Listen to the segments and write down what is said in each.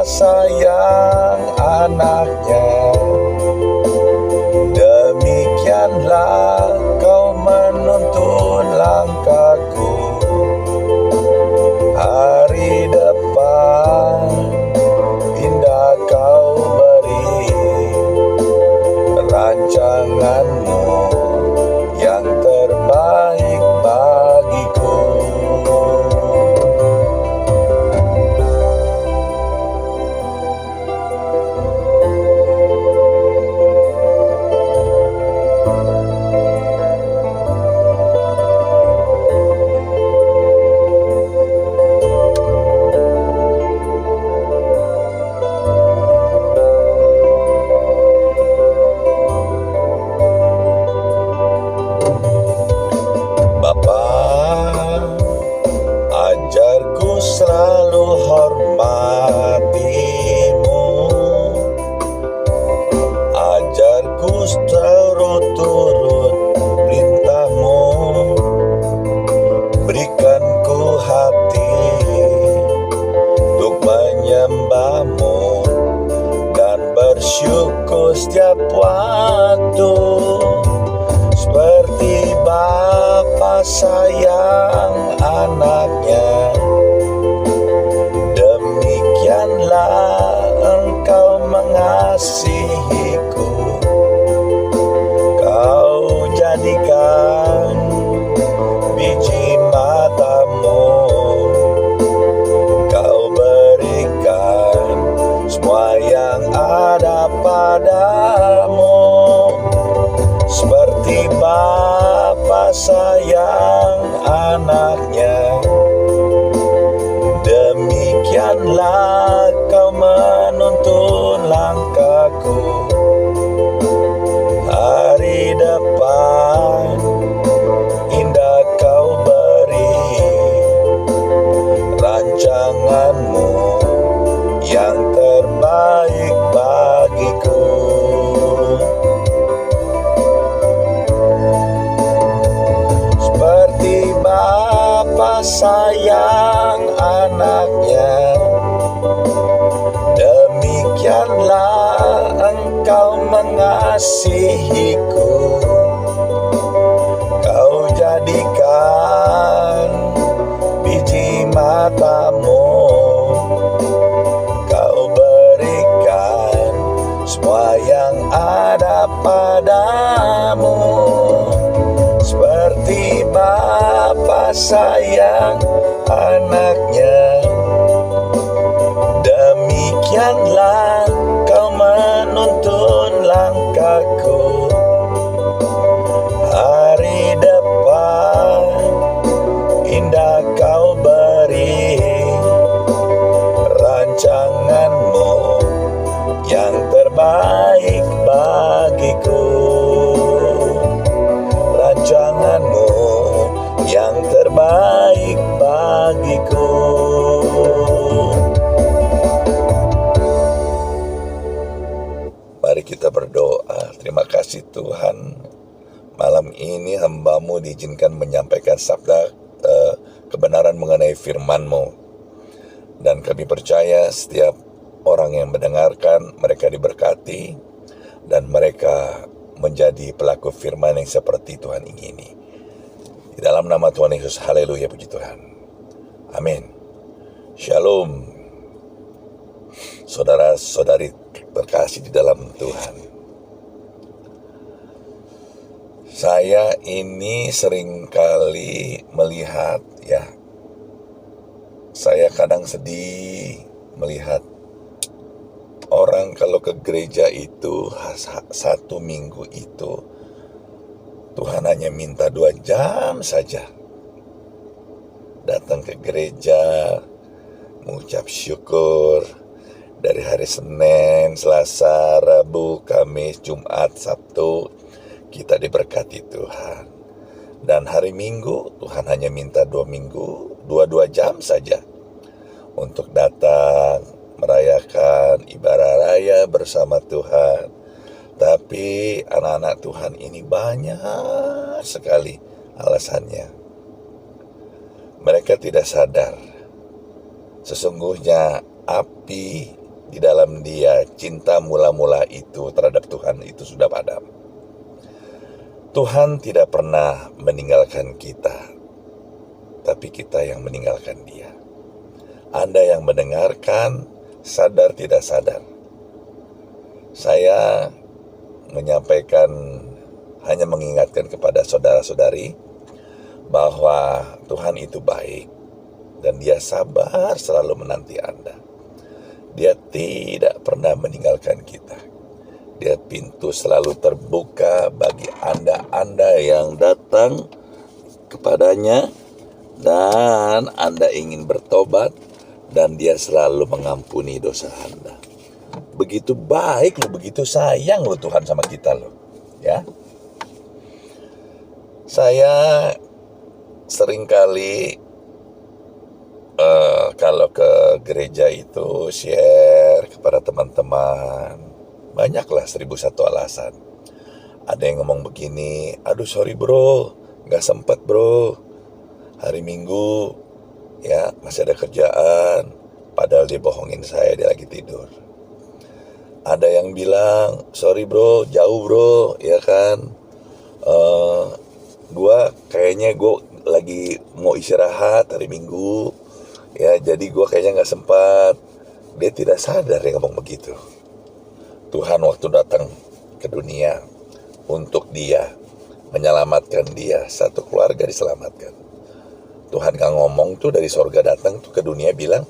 Bapa sayang anaknya, demikianlah kau menuntun langkahku. Hari depan indah kau beri, rancanganmu yang terbaik bagiku. Bapa, ajarku selalu hormatimu, ajarku turut-turut perintahmu, berikan ku hati untuk menyembahmu dan bersyukur setiap waktu. Seperti Bapa sayang anaknya, demikianlah engkau mengasihiku. Kau jadikan biji matamu, kau berikan semua yang ada padamu. Seperti Bapa sayang anaknya, demikianlah kau menuntun langkahku. Hari depan indah kau beri, rancanganmu yang terbaik bagiku. Seperti Bapa sayang anaknya, demikianlah engkau mengasihiku. Kau jadikan biji matamu, kau berikan semua yang ada padamu. Seperti Bapa sayang anaknya, demikianlah kau menuntun langkahku. Hari depan indah kau beri, rancanganmu yang terbaik bagiku. Rancanganmu yang terbaik bagiku. Mari kita berdoa. Terima kasih Tuhan, malam ini hamba-Mu diizinkan menyampaikan sabda kebenaran mengenai firman-Mu. Dan kami percaya setiap orang yang mendengarkan, mereka diberkati dan mereka menjadi pelaku firman yang seperti Tuhan ingini. Di dalam nama Tuhan Yesus, haleluya, puji Tuhan. Amin. Shalom. Saudara-saudari terkasih di dalam Tuhan. Saya ini seringkali melihat, saya kadang sedih melihat orang kalau ke gereja itu satu minggu itu Tuhan hanya minta 2 jam saja. Datang ke gereja, mengucap syukur dari hari Senin, Selasa, Rabu, Kamis, Jumat, Sabtu, kita diberkati Tuhan. Dan hari Minggu Tuhan hanya minta 2 jam saja untuk datang merayakan ibadah raya bersama Tuhan. Tapi anak-anak Tuhan ini banyak sekali alasannya. Mereka tidak sadar sesungguhnya api di dalam dia cinta mula-mula itu terhadap Tuhan itu sudah padam. Tuhan tidak pernah meninggalkan kita, tapi kita yang meninggalkan dia. Anda yang mendengarkan, sadar tidak sadar, saya menyampaikan, hanya mengingatkan kepada saudara-saudari bahwa Tuhan itu baik dan dia sabar selalu menanti Anda. Dia tidak pernah meninggalkan kita. Dia pintu selalu terbuka bagi Anda yang datang kepadanya dan Anda ingin bertobat, dan dia selalu mengampuni dosa Anda. Begitu baik loh, begitu sayang loh Tuhan sama kita loh. Ya. Saya seringkali kalau ke gereja itu share kepada teman-teman. Banyaklah 1001 alasan. Ada yang ngomong begini, aduh sorry bro, gak sempet bro, hari Minggu ya masih ada kerjaan. Padahal dia bohongin saya, dia lagi tidur. Ada yang bilang, sorry bro, jauh bro, ya kan, kayaknya gue lagi mau istirahat hari Minggu, ya jadi gue kayaknya gak sempat. Dia tidak sadar dia ngomong begitu. Tuhan waktu datang ke dunia untuk dia, menyelamatkan dia, satu keluarga diselamatkan. Tuhan gak ngomong tuh dari sorga datang tuh ke dunia bilang,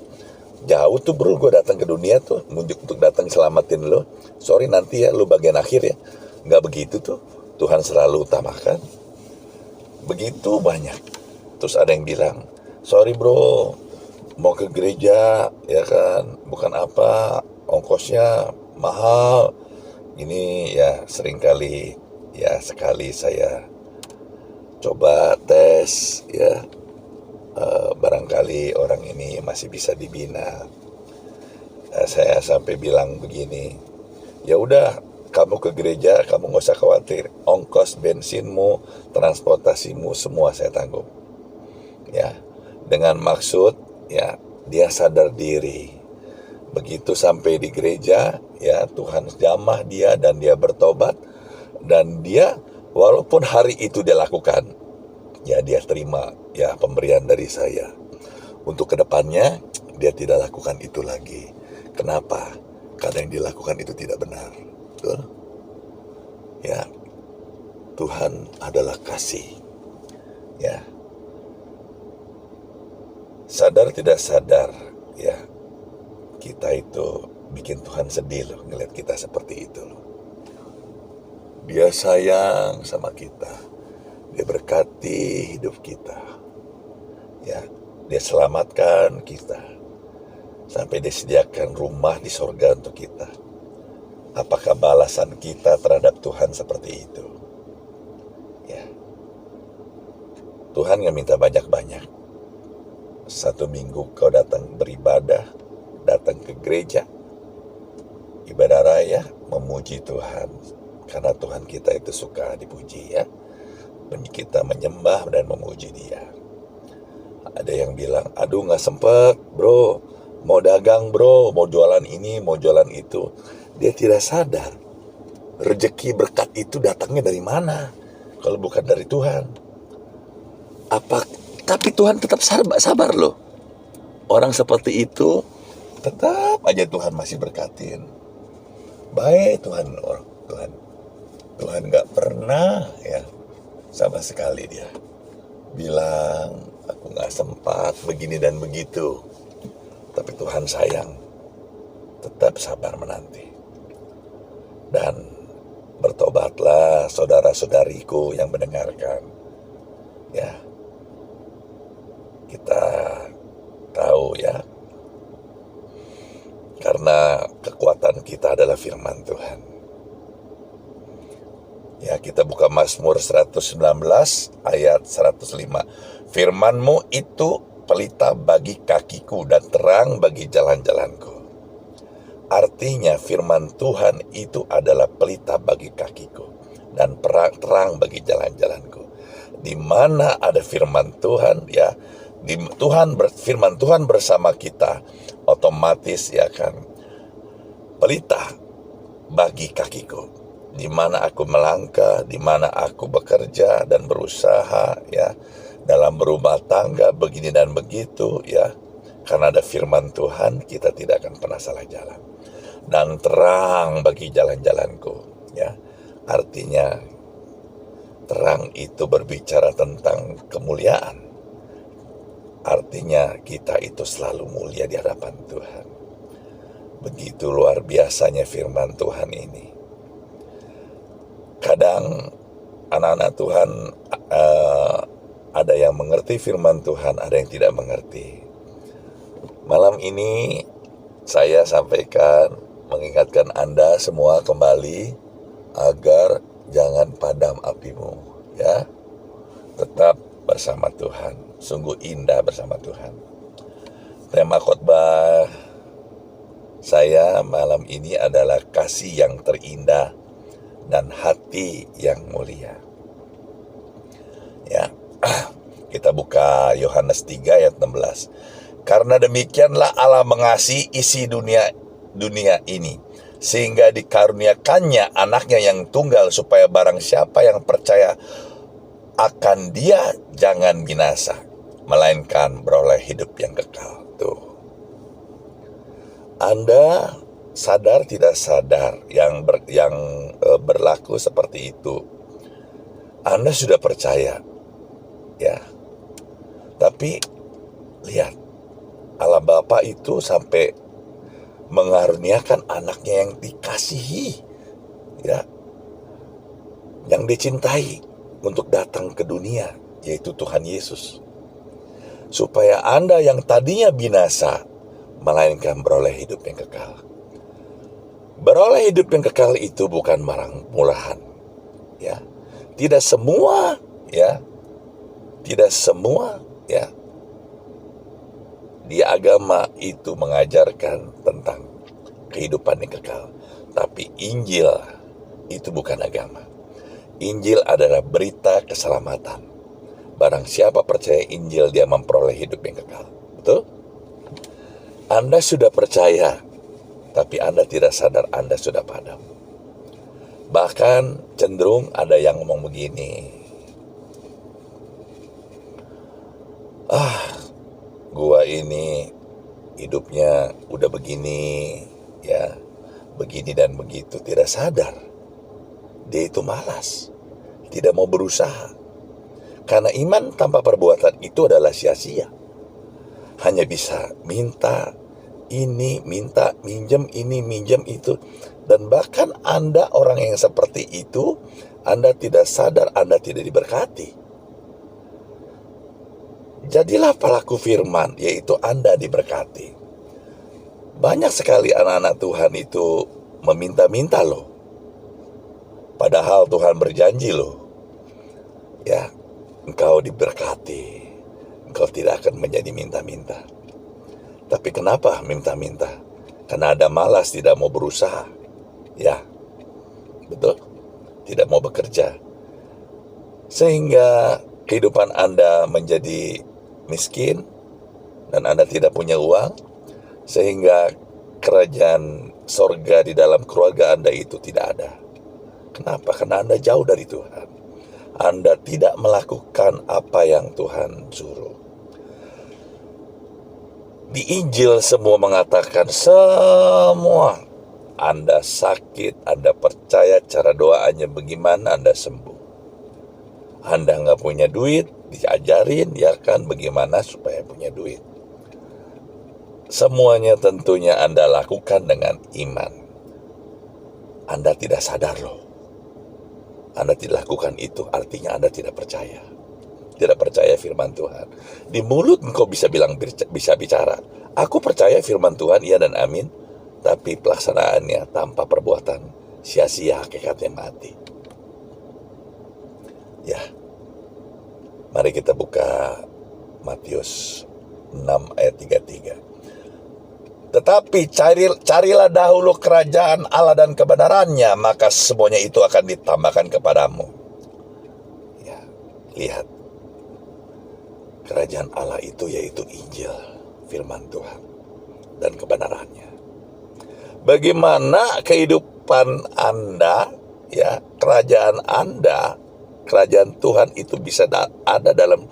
jauh tuh bro gue datang ke dunia tuh untuk datang selamatin lo. Sorry nanti ya lo bagian akhir ya. Gak begitu tuh. Tuhan selalu utamakan. Begitu banyak. Terus ada yang bilang, sorry bro, mau ke gereja ya kan, bukan apa, ongkosnya mahal. Ini ya seringkali ya sekali saya coba tes ya, barangkali orang ini masih bisa dibina. Saya sampai bilang begini, ya udah kamu ke gereja, kamu gak usah khawatir, ongkos bensinmu, transportasimu semua saya tanggung. Ya, dengan maksud ya dia sadar diri. Begitu sampai di gereja, ya Tuhan jamah dia dan dia bertobat, dan dia walaupun hari itu dia lakukan, ya dia terima ya pemberian dari saya. Untuk kedepannya dia tidak lakukan itu lagi. Kenapa? Karena yang dilakukan itu tidak benar. Betul? Ya, Tuhan adalah kasih. Ya, sadar tidak sadar, ya kita itu bikin Tuhan sedih loh ngeliat kita seperti itu loh. Dia sayang sama kita. Dia berkati hidup kita. Ya, dia selamatkan kita. Sampai dia sediakan rumah di sorga untuk kita. Apakah balasan kita terhadap Tuhan seperti itu? Ya. Tuhan gak minta banyak-banyak. 1 minggu kau datang beribadah, datang ke gereja, ibadah raya, memuji Tuhan. Karena Tuhan kita itu suka dipuji ya. Kita menyembah dan memuji dia. Ada yang bilang, aduh gak sempet bro, mau dagang bro, mau jualan ini, mau jualan itu. Dia tidak sadar rezeki berkat itu datangnya dari mana kalau bukan dari Tuhan. Tapi Tuhan tetap sabar loh. Orang seperti itu tetap aja Tuhan masih berkatin. Baik Tuhan gak pernah ya sama sekali dia bilang aku gak sempat begini dan begitu. Tapi Tuhan sayang, tetap sabar menanti. Dan bertobatlah saudara-saudariku yang mendengarkan. Ya, kita tahu ya, karena kekuatan kita adalah firman Tuhan. Ya, kita buka Mazmur 119 ayat 105. Firman-Mu itu pelita bagi kakiku dan terang bagi jalan-jalanku. Artinya firman Tuhan itu adalah pelita bagi kakiku dan terang bagi jalan-jalanku. Di mana ada firman Tuhan ya, firman Tuhan bersama kita, otomatis ya kan, pelita bagi kakiku, di mana aku melangkah, di mana aku bekerja dan berusaha, ya, dalam berumah tangga begini dan begitu, ya. Karena ada firman Tuhan, kita tidak akan pernah salah jalan. Dan terang bagi jalan-jalanku, ya. Artinya terang itu berbicara tentang kemuliaan. Artinya kita itu selalu mulia di hadapan Tuhan. Begitu luar biasanya firman Tuhan ini. Kadang anak-anak Tuhan ada yang mengerti firman Tuhan, ada yang tidak mengerti. Malam ini saya sampaikan, mengingatkan Anda semua kembali agar jangan padam apimu, ya. Tetap bersama Tuhan. Sungguh indah bersama Tuhan. Tema khotbah saya malam ini adalah kasih yang terindah dan hati yang mulia. Ya. Kita buka Yohanes 3 ayat 16. Karena demikianlah Allah mengasihi isi dunia ini, sehingga dikaruniakannya anaknya yang tunggal, supaya barang siapa yang percaya akan dia jangan binasa, melainkan beroleh hidup yang kekal. Tuh. Anda sadar tidak sadar yang berlaku seperti itu. Anda sudah percaya, ya. Tapi lihat, Allah Bapa itu sampai mengaruniakan anaknya yang dikasihi, ya, yang dicintai untuk datang ke dunia, yaitu Tuhan Yesus, supaya Anda yang tadinya binasa, melainkan beroleh hidup yang kekal. Beroleh hidup yang kekal itu bukan barang murahan, ya. Tidak semua, ya. Tidak semua, ya. Di agama itu mengajarkan tentang kehidupan yang kekal. Tapi Injil itu bukan agama. Injil adalah berita keselamatan. Barang siapa percaya Injil, dia memperoleh hidup yang kekal. Betul? Anda sudah percaya, tapi Anda tidak sadar Anda sudah padam. Bahkan cenderung ada yang ngomong begini, gua ini hidupnya udah begini, ya, begini dan begitu. Tidak sadar dia itu malas, tidak mau berusaha. Karena iman tanpa perbuatan itu adalah sia-sia. Hanya bisa minta ini, minta, minjem ini, minjem itu. Dan bahkan Anda orang yang seperti itu, Anda tidak sadar Anda tidak diberkati. Jadilah pelaku firman, yaitu Anda diberkati. Banyak sekali anak-anak Tuhan itu meminta-minta loh. Padahal Tuhan berjanji loh, ya, engkau diberkati, engkau tidak akan menjadi minta-minta. Tapi kenapa minta-minta? Karena ada malas, tidak mau berusaha, ya, betul, tidak mau bekerja, sehingga kehidupan Anda menjadi miskin dan Anda tidak punya uang, sehingga kerajaan sorga di dalam keluarga Anda itu tidak ada. Kenapa? Karena Anda jauh dari Tuhan. Anda tidak melakukan apa yang Tuhan suruh. Di Injil semua mengatakan, semua Anda sakit, Anda percaya cara doanya bagaimana, Anda sembuh. Anda nggak punya duit, diajarin, ya kan, bagaimana supaya punya duit. Semuanya tentunya Anda lakukan dengan iman. Anda tidak sadar loh. Anda tidak lakukan itu, artinya Anda tidak percaya. Tidak percaya firman Tuhan. Di mulut engkau bisa bicara, aku percaya firman Tuhan, iya dan amin. Tapi pelaksanaannya tanpa perbuatan, sia-sia, hakikatnya mati. Ya, mari kita buka Matius 6 ayat 33. Tetapi carilah dahulu kerajaan Allah dan kebenarannya, maka semuanya itu akan ditambahkan kepadamu. Ya, lihat. Kerajaan Allah itu yaitu Injil, firman Tuhan, dan kebenarannya. Bagaimana kehidupan Anda, ya, kerajaan Tuhan itu bisa ada dalam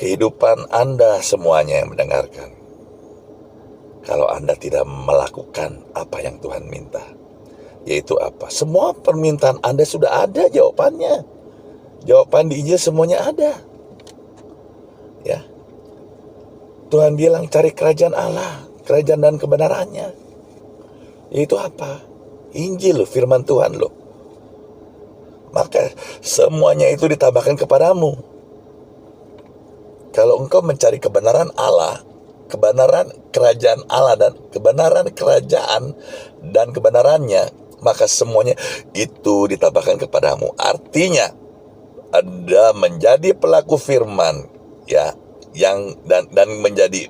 kehidupan Anda semuanya yang mendengarkan. Kalau Anda tidak melakukan apa yang Tuhan minta, yaitu apa? Semua permintaan Anda sudah ada jawabannya. Jawaban di Injil semuanya ada. Ya. Tuhan bilang cari kerajaan Allah, kerajaan dan kebenarannya. Yaitu apa? Injil loh, firman Tuhan loh. Maka semuanya itu ditambahkan kepadamu. Kalau engkau mencari kebenaran Allah, kebenaran kerajaan Allah dan kebenaran kerajaan dan kebenarannya, maka semuanya itu ditambahkan kepadamu. Artinya Anda menjadi pelaku firman, ya, yang dan menjadi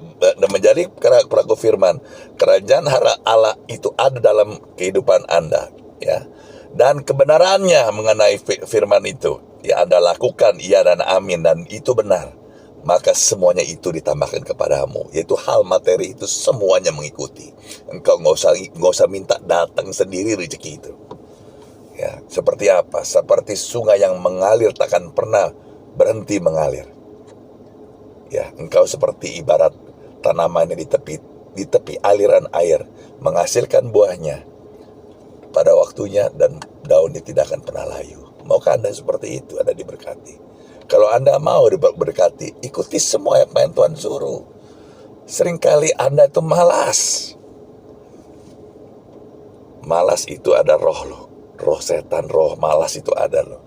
pelaku firman. Kerajaan Allah itu ada dalam kehidupan Anda, ya. Dan kebenarannya mengenai firman itu, ya, Anda lakukan iya dan amin, dan itu benar. Maka semuanya itu ditambahkan kepadamu, yaitu hal materi itu semuanya mengikuti. Engkau nggak usah minta, datang sendiri rezeki itu. Ya, seperti apa? Seperti sungai yang mengalir takkan pernah berhenti mengalir. Ya, engkau seperti ibarat tanaman di tepi aliran air, menghasilkan buahnya pada waktunya dan daunnya tidak akan pernah layu. Maukah Anda seperti itu? Anda diberkati. Kalau Anda mau diberkati, ikuti semua apa yang Tuhan suruh. Seringkali Anda itu malas. Malas itu ada roh loh. Roh setan, roh malas itu ada loh.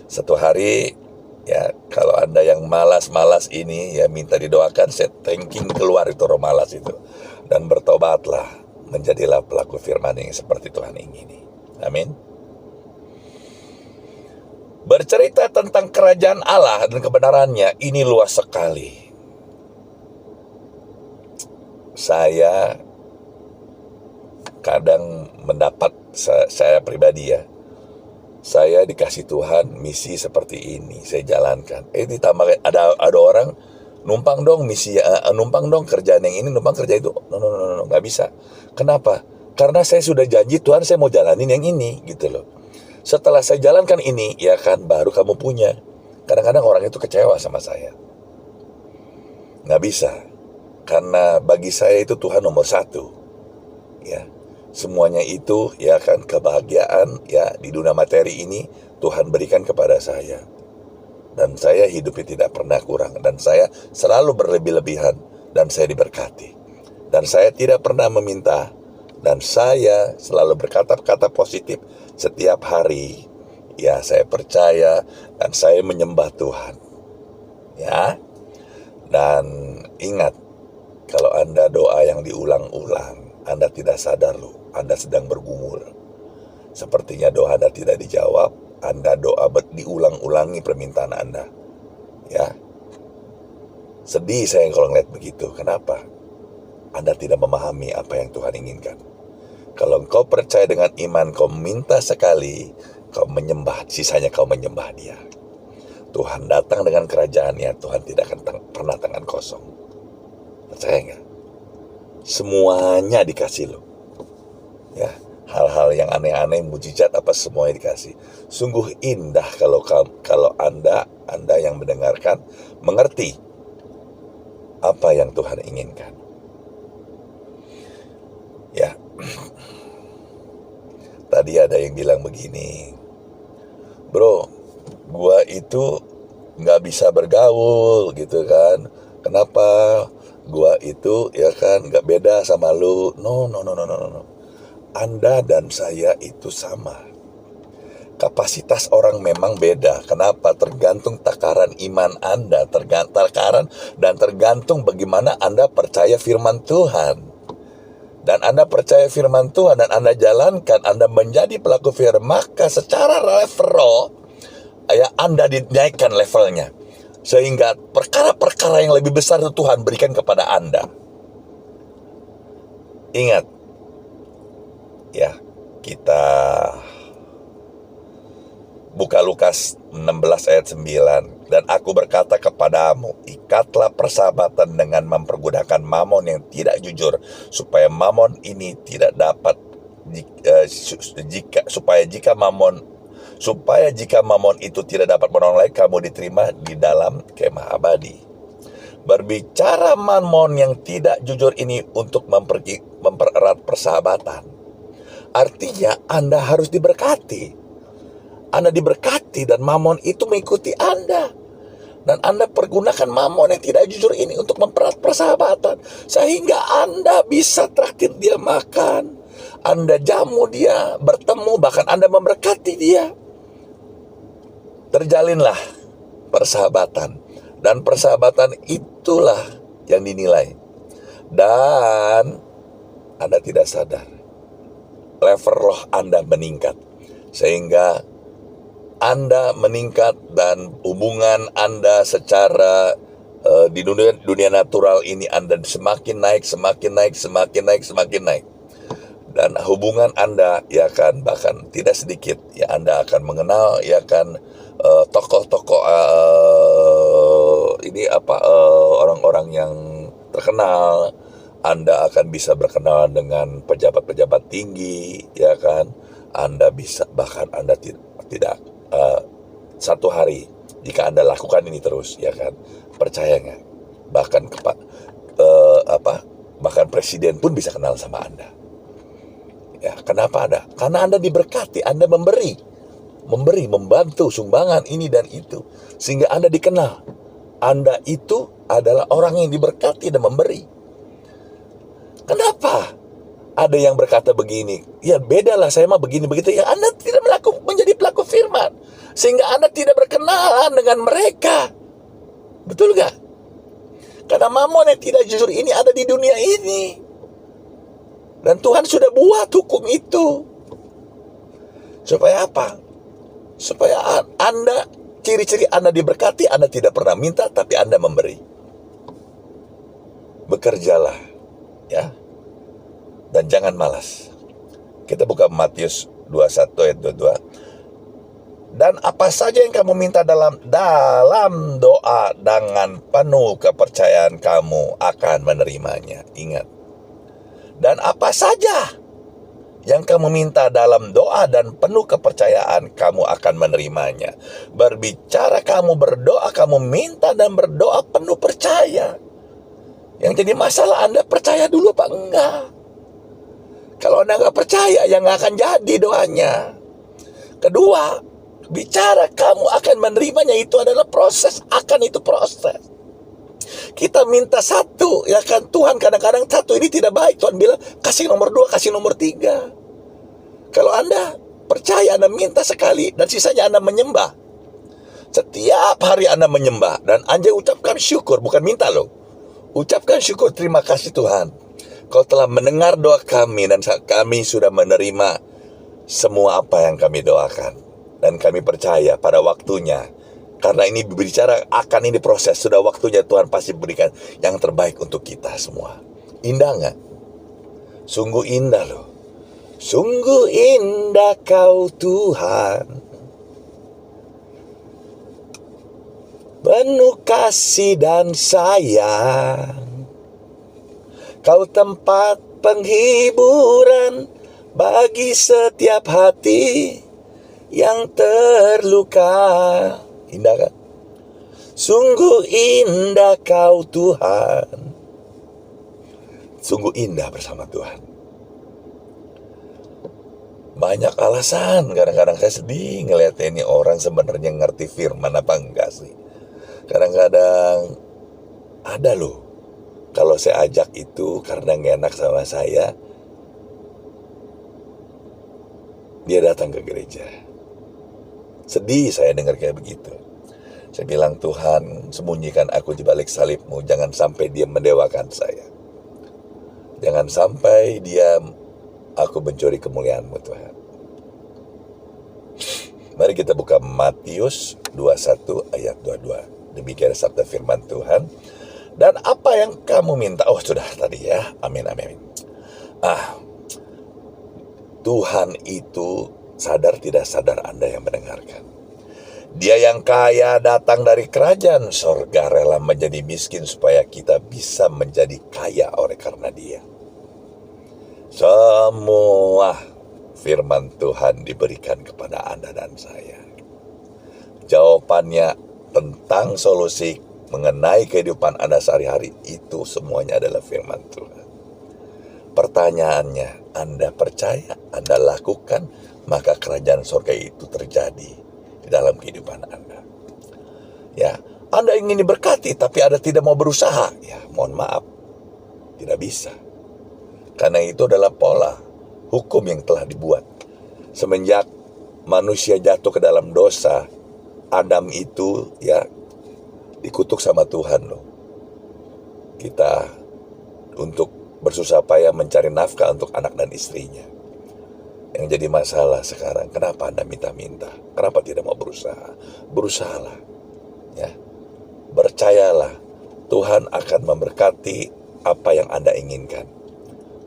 Satu hari, ya, kalau Anda yang malas-malas ini, ya, minta didoakan, saya thanking keluar itu roh malas itu. Dan bertobatlah, menjadilah pelaku firman yang seperti Tuhan ingini. Amin. Bercerita tentang kerajaan Allah dan kebenarannya, ini luas sekali. Saya kadang mendapat, saya pribadi ya, saya dikasih Tuhan misi seperti ini, saya jalankan. Ditambah ada orang numpang dong misi, numpang dong kerjaan yang ini, numpang kerja itu. No, nggak bisa. Kenapa? Karena saya sudah janji Tuhan, saya mau jalanin yang ini, gitu loh. Setelah saya jalankan ini, ya kan, baru kamu punya. Kadang-kadang orang itu kecewa sama saya. Nggak bisa. Karena bagi saya itu Tuhan nomor satu. Ya, semuanya itu, ya kan, kebahagiaan, ya, di dunia materi ini Tuhan berikan kepada saya. Dan saya hidupnya tidak pernah kurang. Dan saya selalu berlebih-lebihan. Dan saya diberkati. Dan saya tidak pernah meminta. Dan saya selalu berkata-kata positif setiap hari. Ya, saya percaya dan saya menyembah Tuhan. Ya. Dan ingat, kalau Anda doa yang diulang-ulang, Anda tidak sadar loh, Anda sedang bergumul. Sepertinya doa Anda tidak dijawab, Anda doa diulang-ulangi permintaan Anda. Ya. Sedih saya kalau ngeliat begitu. Kenapa? Anda tidak memahami apa yang Tuhan inginkan. Kalau engkau percaya dengan iman, kau minta sekali, kau menyembah, sisanya kau menyembah Dia. Tuhan datang dengan kerajaannya, Tuhan tidak akan pernah tangan kosong. Percaya nggak? Semuanya dikasih loh. Ya, hal-hal yang aneh-aneh, mujizat apa semuanya dikasih. Sungguh indah kalau Anda yang mendengarkan mengerti apa yang Tuhan inginkan. Ya. Tadi ada yang bilang begini, bro, gua itu nggak bisa bergaul gitu kan. Kenapa? Gua itu, ya kan, nggak beda sama lu. No. Anda dan saya itu sama. Kapasitas orang memang beda. Kenapa? Tergantung takaran iman Anda, tergantung bagaimana Anda percaya firman Tuhan. Dan Anda percaya firman Tuhan dan Anda jalankan, Anda menjadi pelaku firman, maka secara level, ya, Anda dinaikkan levelnya. Sehingga perkara-perkara yang lebih besar itu Tuhan berikan kepada Anda. Ingat, ya, kita buka Lukas 16 ayat 9. Dan aku berkata kepadamu, ikatlah persahabatan dengan mempergunakan mamon yang tidak jujur, supaya mamon ini tidak dapat supaya jika mamon itu tidak dapat menolak kamu diterima di dalam kemah abadi. Berbicara mamon yang tidak jujur ini untuk mempererat persahabatan. Artinya Anda harus diberkati. Anda diberkati dan mamon itu mengikuti Anda. Dan Anda pergunakan mamon yang tidak jujur ini untuk mempererat persahabatan. Sehingga Anda bisa traktir dia makan. Anda jamu dia, bertemu, bahkan Anda memberkati dia. Terjalinlah persahabatan. Dan persahabatan itulah yang dinilai. Dan Anda tidak sadar, level roh Anda meningkat. Sehingga Anda meningkat dan hubungan Anda secara di dunia natural ini Anda semakin naik. Dan hubungan Anda ya kan, bahkan tidak sedikit ya Anda akan mengenal ya kan tokoh-tokoh orang-orang yang terkenal. Anda akan bisa berkenalan dengan pejabat-pejabat tinggi ya kan. Anda bisa, bahkan Anda tidak satu hari jika Anda lakukan ini terus ya kan, percaya nggak, bahkan presiden pun bisa kenal sama Anda. Ya, kenapa ada? Karena Anda diberkati, Anda memberi, membantu sumbangan ini dan itu, sehingga Anda dikenal. Anda itu adalah orang yang diberkati dan memberi. Kenapa? Ada yang berkata begini, ya bedalah saya mah begini begitu. Ya Anda tidak menjadi pelaku firman, sehingga Anda tidak berkenalan dengan mereka. Betul gak? Karena mamon yang tidak jujur ini ada di dunia ini. Dan Tuhan sudah buat hukum itu. Supaya apa? Supaya Anda, ciri-ciri Anda diberkati, Anda tidak pernah minta, tapi Anda memberi. Bekerjalah, ya. Dan jangan malas. Kita buka Matius 21 ayat 22. Dan apa saja yang kamu minta dalam doa dengan penuh kepercayaan, kamu akan menerimanya. Ingat. Dan apa saja yang kamu minta dalam doa dan penuh kepercayaan, kamu akan menerimanya. Berbicara kamu berdoa, kamu minta dan berdoa penuh percaya. Yang jadi masalah Anda percaya dulu apa enggak? Kalau Anda nggak percaya, ya nggak akan jadi doanya. Kedua, bicara kamu akan menerimanya itu adalah proses, itu proses. Kita minta satu, ya kan, Tuhan kadang-kadang satu ini tidak baik. Tuhan bilang, kasih nomor 2, kasih nomor 3. Kalau Anda percaya, Anda minta sekali, dan sisanya Anda menyembah. Setiap hari Anda menyembah, dan Anda ucapkan syukur, bukan minta loh. Ucapkan syukur, terima kasih Tuhan. Kau telah mendengar doa kami, dan kami sudah menerima semua apa yang kami doakan. Dan kami percaya pada waktunya. Karena ini berbicara akan ini proses, sudah waktunya Tuhan pasti berikan yang terbaik untuk kita semua. Indah nggak? Sungguh indah loh. Sungguh indah kau Tuhan, penuh kasih dan sayang. Kau tempat penghiburan bagi setiap hati yang terluka. Indah kan? Sungguh indah kau Tuhan. Sungguh indah bersama Tuhan. Banyak alasan. Kadang-kadang saya sedih ngeliat ini orang sebenarnya ngerti firman apa enggak sih. Kadang-kadang ada loh, kalau saya ajak itu karena gak enak sama saya, dia datang ke gereja. Sedih saya dengar kayak begitu. Saya bilang, Tuhan, sembunyikan aku di balik salib-Mu. Jangan sampai dia mendewakan saya. Jangan sampai aku mencuri kemuliaan-Mu, Tuhan. Mari kita buka Matius 21 ayat 22. Demikian sabda firman Tuhan. Dan apa yang kamu minta? Oh, sudah tadi ya. Amin, amin. Tuhan itu sadar tidak sadar Anda yang mendengarkan. Dia yang kaya datang dari kerajaan sorga, rela menjadi miskin supaya kita bisa menjadi kaya oleh karena dia. Semua firman Tuhan diberikan kepada Anda dan saya? Jawabannya tentang solusi mengenai kehidupan Anda sehari-hari itu semuanya adalah firman Tuhan. Pertanyaannya, Anda percaya, Anda lakukan, maka kerajaan surga itu terjadi di dalam kehidupan Anda. Ya, Anda ingin diberkati tapi Anda tidak mau berusaha. Ya, mohon maaf, tidak bisa. Karena itu adalah pola hukum yang telah dibuat. Semenjak manusia jatuh ke dalam dosa, Adam itu ya dikutuk sama Tuhan loh. Kita untuk bersusah payah mencari nafkah untuk anak dan istrinya. Yang jadi masalah sekarang, kenapa Anda minta-minta? Kenapa tidak mau berusaha? Berusahalah. Ya. Percayalah, Tuhan akan memberkati apa yang Anda inginkan.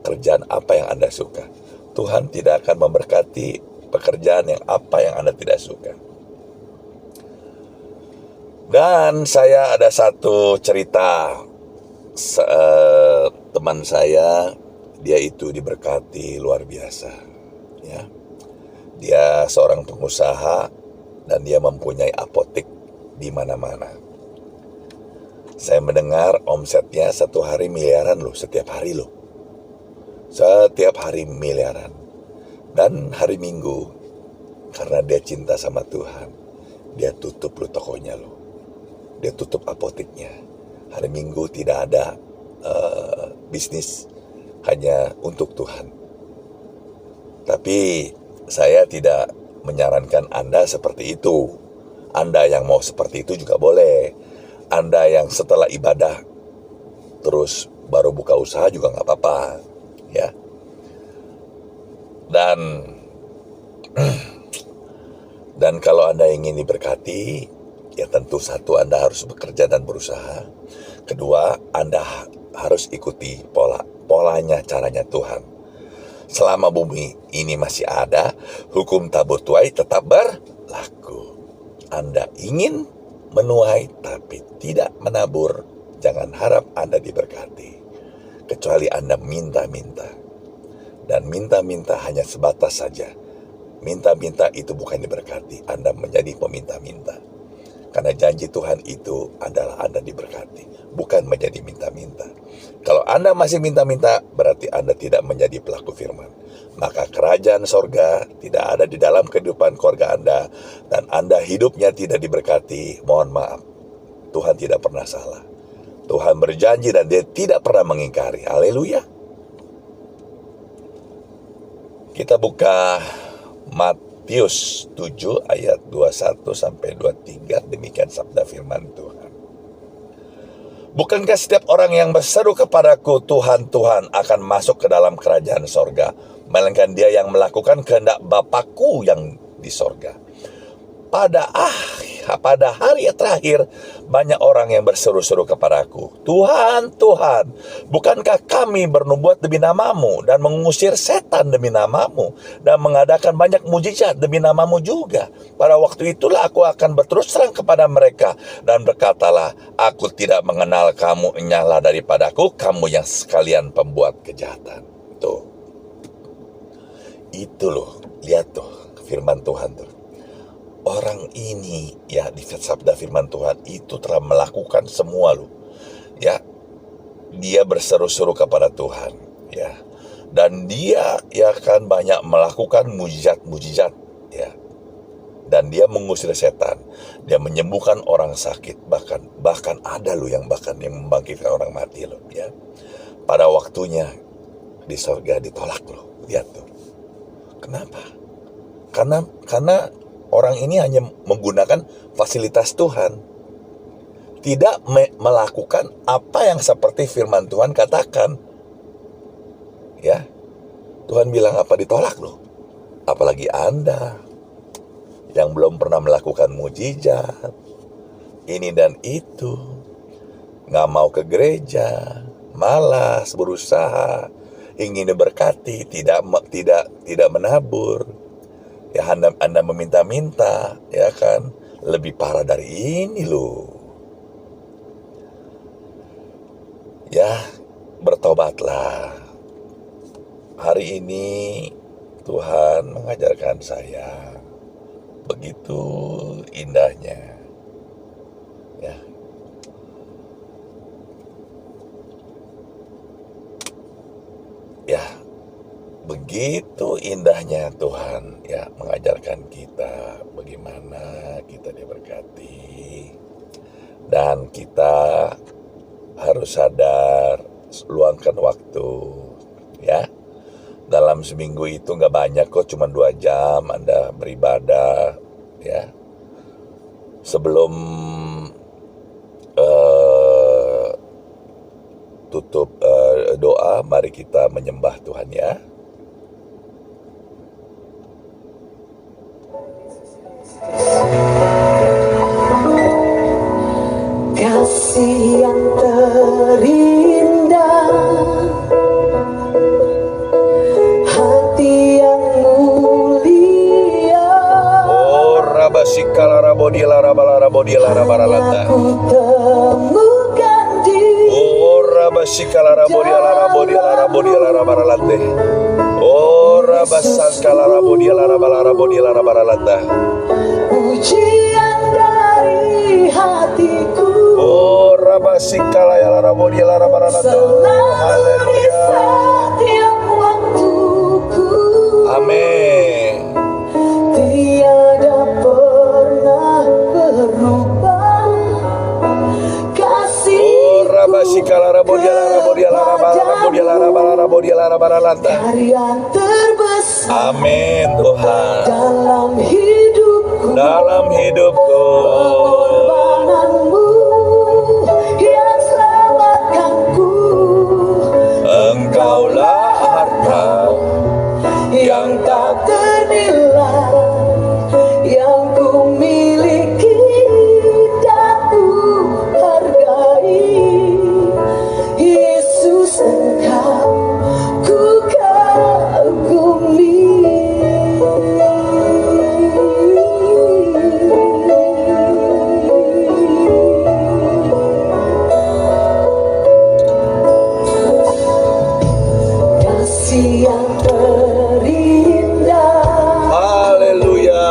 Kerjaan apa yang Anda suka. Tuhan tidak akan memberkati pekerjaan yang apa yang Anda tidak suka. Dan saya ada satu cerita, teman saya, dia itu diberkati luar biasa. Ya. Dia seorang pengusaha dan dia mempunyai apotek di mana-mana. Saya mendengar omsetnya satu hari miliaran loh, setiap hari loh. Setiap hari miliaran. Dan hari Minggu, karena dia cinta sama Tuhan, dia tutup loh tokonya loh. Dia tutup apoteknya. Hari Minggu tidak ada bisnis, hanya untuk Tuhan. Tapi saya tidak menyarankan Anda seperti itu. Anda yang mau seperti itu juga boleh. Anda yang setelah ibadah terus baru buka usaha juga nggak apa-apa, ya. Dan kalau Anda ingin diberkati, ya tentu satu, Anda harus bekerja dan berusaha. Kedua, Anda harus ikuti polanya, caranya Tuhan. Selama bumi ini masih ada, hukum tabur tuai tetap berlaku. Anda ingin menuai tapi tidak menabur, jangan harap Anda diberkati. Kecuali Anda minta-minta. Dan minta-minta hanya sebatas saja. Minta-minta itu bukan diberkati, Anda menjadi peminta-minta. Karena janji Tuhan itu adalah Anda diberkati, bukan menjadi minta-minta. Kalau Anda masih minta-minta, berarti Anda tidak menjadi pelaku firman. Maka kerajaan sorga tidak ada di dalam kehidupan keluarga Anda, dan Anda hidupnya tidak diberkati. Mohon maaf, Tuhan tidak pernah salah. Tuhan berjanji dan Dia tidak pernah mengingkari. Haleluya. Kita buka Matius 7 ayat 21 sampai 23, demikian sabda firman Tuhan. Bukankah setiap orang yang berseru kepadaku, Tuhan, Tuhan, akan masuk ke dalam kerajaan sorga, melainkan dia yang melakukan kehendak Bapakku yang di sorga. Pada hari terakhir, banyak orang yang berseru-seru kepadaku, Tuhan, Tuhan, bukankah kami bernubuat demi namamu, dan mengusir setan demi namamu, dan mengadakan banyak mujizat demi namamu juga? Pada waktu itulah aku akan berterus terang kepada mereka, dan berkatalah, aku tidak mengenal kamu, enyahlah daripadaku, kamu yang sekalian pembuat kejahatan. Tuh. Itu loh, lihat tuh, firman Tuhan tuh. Orang ini ya di sabda firman Tuhan itu telah melakukan semua loh. Ya. Dia berseru-seru kepada Tuhan, ya. Dan dia ya kan banyak melakukan mujizat-mujizat, ya. Dan dia mengusir setan. Dia menyembuhkan orang sakit, bahkan ada loh yang membangkitkan orang mati loh, ya. Pada waktunya di sorga ditolak loh. Lihat tuh. Kenapa? Karena orang ini hanya menggunakan fasilitas Tuhan. Tidak melakukan apa yang seperti firman Tuhan katakan. Ya. Tuhan bilang apa ditolak loh. Apalagi Anda yang belum pernah melakukan mujizat. Ini dan itu. Nggak mau ke gereja. Malas berusaha. Ingin diberkati. Tidak menabur. Ya Anda meminta-minta, ya kan? Lebih parah dari ini loh. Ya, bertobatlah. Hari ini Tuhan mengajarkan saya begitu indahnya, ya. Ya, begitu indahnya Tuhan ya mengajarkan kita bagaimana kita diberkati, dan kita harus sadar, luangkan waktu ya. Dalam seminggu itu nggak banyak kok, cuma 2 jam Anda beribadah ya. Sebelum tutup doa, mari kita menyembah Tuhan ya. Kasih yang terindah, hati yang mulia. Oh, rabasikala rabodiela rabala rabodiela rabaralata. Aku temukan di Oh, rabasikala rabodiela rabodiela rabodiela rabaralate. Oh, rabasangkala rabodiela rabala rabodiela rabaralata. pujian dari hatiku. Oh, rabasikala ya rabodiela rabaralata. Selalu di Haleluya. setiap waktuku. Amin. Tiada pernah berubah kasih. Oh, rabasikala rabodiela rabodiela rabala rabodiela rabala rabodiela rabaralata. Karya terbesar Amin Tuhan. dalam hidupku. Dalam hidupku. Pengorbananmu yang selamatkanku. Engkaulah harta Yang tak ternilai, yang ku miliki dan ku hargai. Yesus, Engkau ku kagumi. Kasih yang terindah, Haleluya.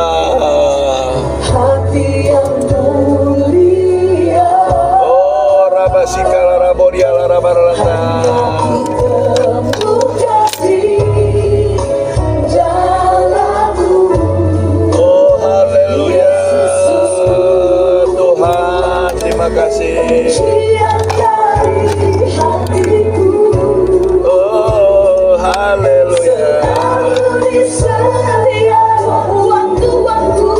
hati yang mulia. Oh, rabasikala rabodiala rabaralata. Temukan di jalanmu. Oh, haleluya. Tuhan, terima kasih. Pujian dari hatiku. Oh, haleluya. Selalu di setiap waktu-waktu.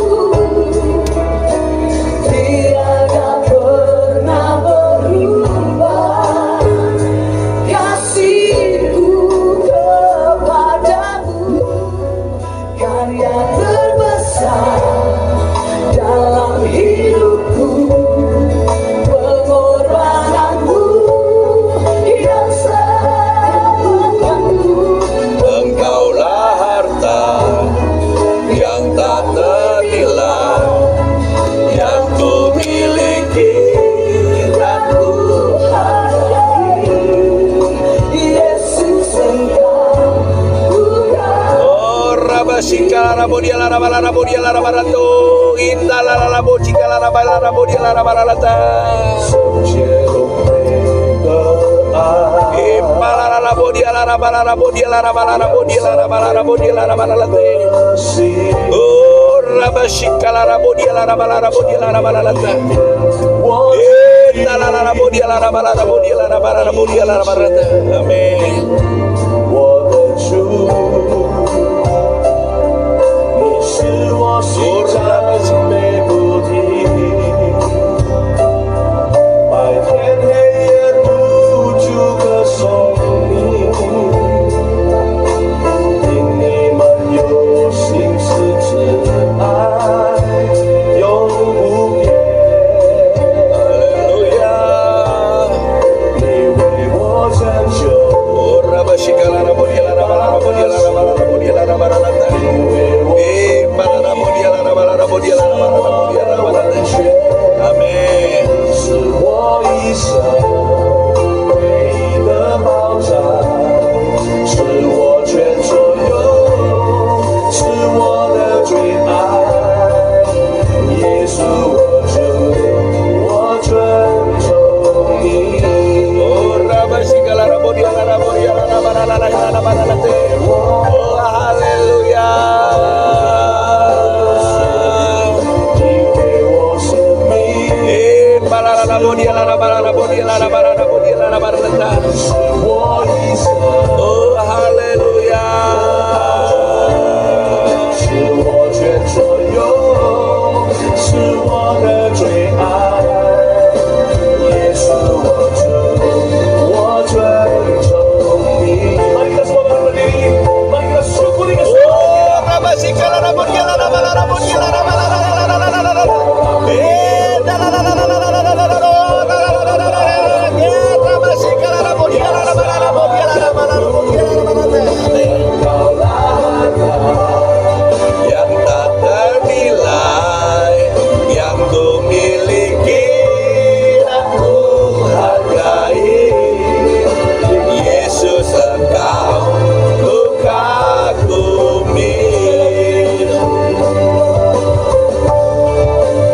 Tiada pernah berubah kasihku kepadamu. Karya terbesar dalam hidupku. Pengorbananmu yang selamatkanku. Engkaulah harta yang tak ternilai, yang ku miliki dan ku Yesus, Engkau ku kagumi. Oh, rabasikala rabodiala rabala rabodiala rabaratu. Indala rabojikala rabala rabodiala rabaralata. Impala rabodiala rabala rabodiala rabala rabodiala rabala rabodiala rabaralate. Oh, rabasikala rabodiala rabala rabodiala rabaralata. Indala rabodiala rabala rabodiala rabala rabodiala rabaralata. Amin. 我的主，你是我心赞美不停，白天黑夜不住歌颂你，因你们有心思之爱永不变。 Haleluya. 你为我拯救。 Oh, rabasikala rabodiala rabala rabodiala rabala yang tak ternilai, yang ku miliki dan ku hargai. Yesus, Engkau ku kagumi.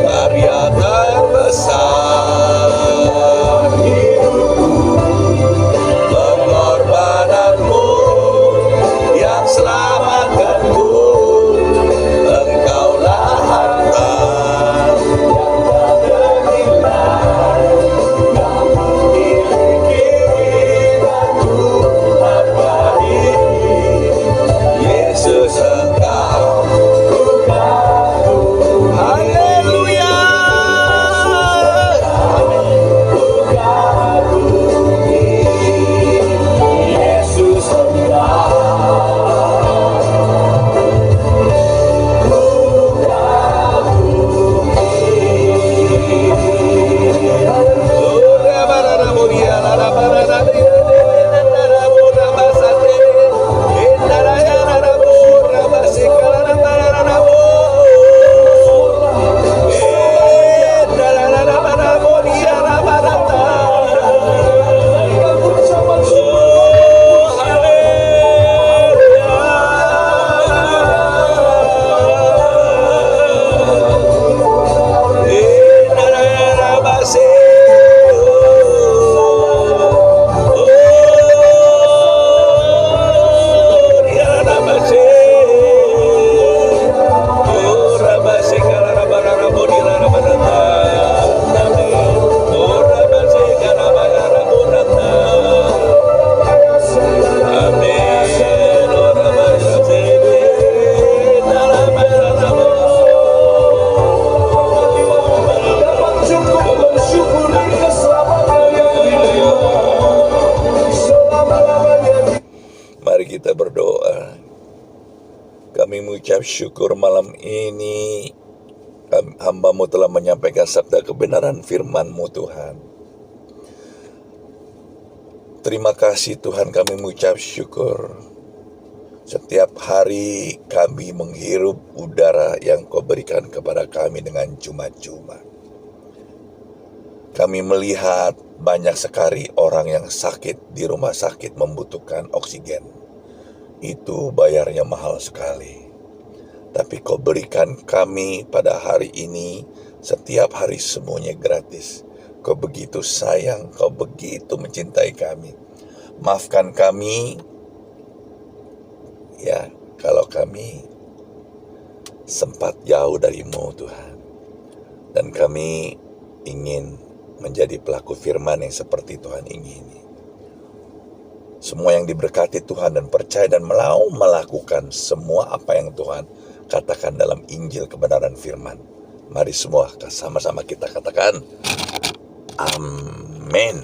Karya terbesar pengorbananmu yang selamatkanku. Engkaulah harta yang tak ternilai, yang ku miliki dan ku hargai. Yesus, Engkau ku kagumi. Haleluya. Ku kagumi. Yesus, Engkau kita berdoa. Kami mengucap syukur malam ini hamba-Mu telah menyampaikan sabda kebenaran firman-Mu, Tuhan. Terima kasih Tuhan, kami mengucap syukur. Setiap hari kami menghirup udara yang Kau berikan kepada kami dengan cuma-cuma. Kami melihat banyak sekali orang yang sakit di rumah sakit membutuhkan oksigen. Itu bayarnya mahal sekali. Tapi Kau berikan kami pada hari ini, setiap hari semuanya gratis. Kau begitu sayang, Kau begitu mencintai kami. Maafkan kami, ya, kalau kami sempat jauh dari-Mu, Tuhan. Dan kami ingin menjadi pelaku firman yang seperti Tuhan ingini. Semua yang diberkati Tuhan dan percaya dan mau melakukan semua apa yang Tuhan katakan dalam Injil kebenaran firman. Mari semua sama-sama kita katakan amin.